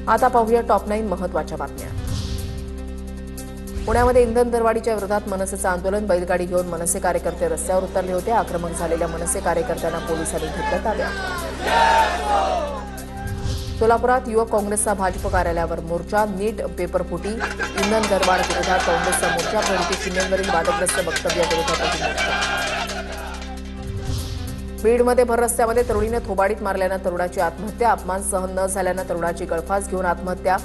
आता पाहूया टॉप 9 महत्त्वाच्या बातम्या। पुण्यामध्ये इंधन दरवाढीच्या विरोधात मनसेचं आंदोलन। बैलगाडी घेऊन मनसे कार्यकर्ते रस्त्यावर उतरले होते। आक्रमक झालेल्या मनसे कार्यकर्त्यांना पोलिसांनी घेतलं ताब्यात। सोलापुरात युवक काँग्रेसचा भाजप कार्यालयावर मोर्चा। नीट पेपरफुटी, इंधन दरवाढ विरोधात काँग्रेसचा मोर्चा। प्रणिती शिंदेवरील वादग्रस्त वक्तव्याविरोधात मोर्चा। बीडमध्ये भर रस्त्यामध्ये तरुणीने थोबाडीत मारल्यानं तरुणाची आत्महत्या। अपमान सहन न झाल्यानं तरुणाची गळफास घेऊन आत्महत्या।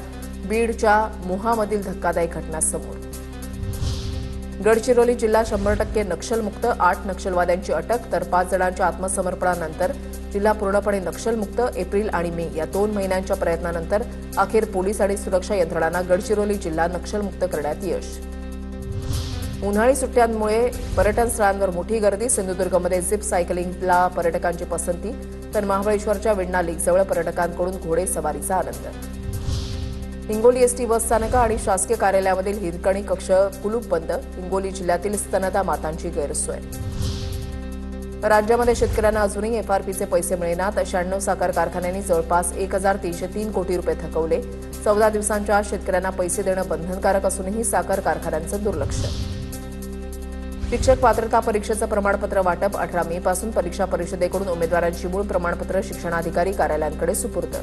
बीडच्या मोहामधील धक्कादायक घटना समोर। गडचिरोली जिल्हा 100% नक्षलमुक्त। 8 नक्षलवाद्यांची अटक तर 5 जणांच्या आत्मसमर्पणानंतर जिल्हा पूर्णपणे नक्षलमुक्त। एप्रिल आणि मे या 2 महिन्यांच्या प्रयत्नानंतर अखेर पोलीस आणि सुरक्षा यंत्रणांना गडचिरोली जिल्हा नक्षलमुक्त करण्यात यश। उन्हाळी सुट्ट्यांमुळे पर्यटन स्थळांवर मोठी गर्दी। सिंधुदुर्गमध्ये झिप सायकलिंगला पर्यटकांची पसंती तर महाबळेश्वरच्या वेण्णा लेकजवळ पर्यटकांकडून घोडे सवारीचा आनंद। हिंगोली एसटी बसस्थानक आणि शासकीय कार्यालयामधील हिरकणी कक्ष कुलूप बंद। हिंगोली जिल्ह्यातील स्तनदा मातांची गैरसोय। राज्यामध्ये शेतकऱ्यांना अजूनही एफआरपीचे पैसे मिळेनात। 96 साखर कारखान्यांनी जवळपास 1303 कोटी रुपये थकवले। 14 दिवसांच्या आत शेतकऱ्यांना पैसे देणं बंधनकारक असूनही साखर कारखान्यांचं दुर्लक्ष। शिक्षक पात्रता परीक्षेचं प्रमाणपत्र वाटप 18 मे पासून परीक्षा परिषदेकडून उमेदवारांची मूळ प्रमाणपत्र शिक्षणाधिकारी कार्यालयांकडे सुपूर्द।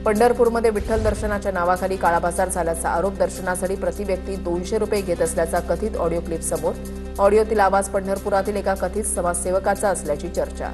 पंढरपूरमध्ये विठ्ठल दर्शनाच्या नावाखाली काळाबाजार झाल्याचा आरोप। दर्शनासाठी प्रतिव्यक्ती 200 रुपये घेत असल्याचा कथित ऑडिओ क्लिप समोर। ऑडिओतील आवाज पंढरपुरातील एका कथित समाजसेवकाचा असल्याची चर्चा।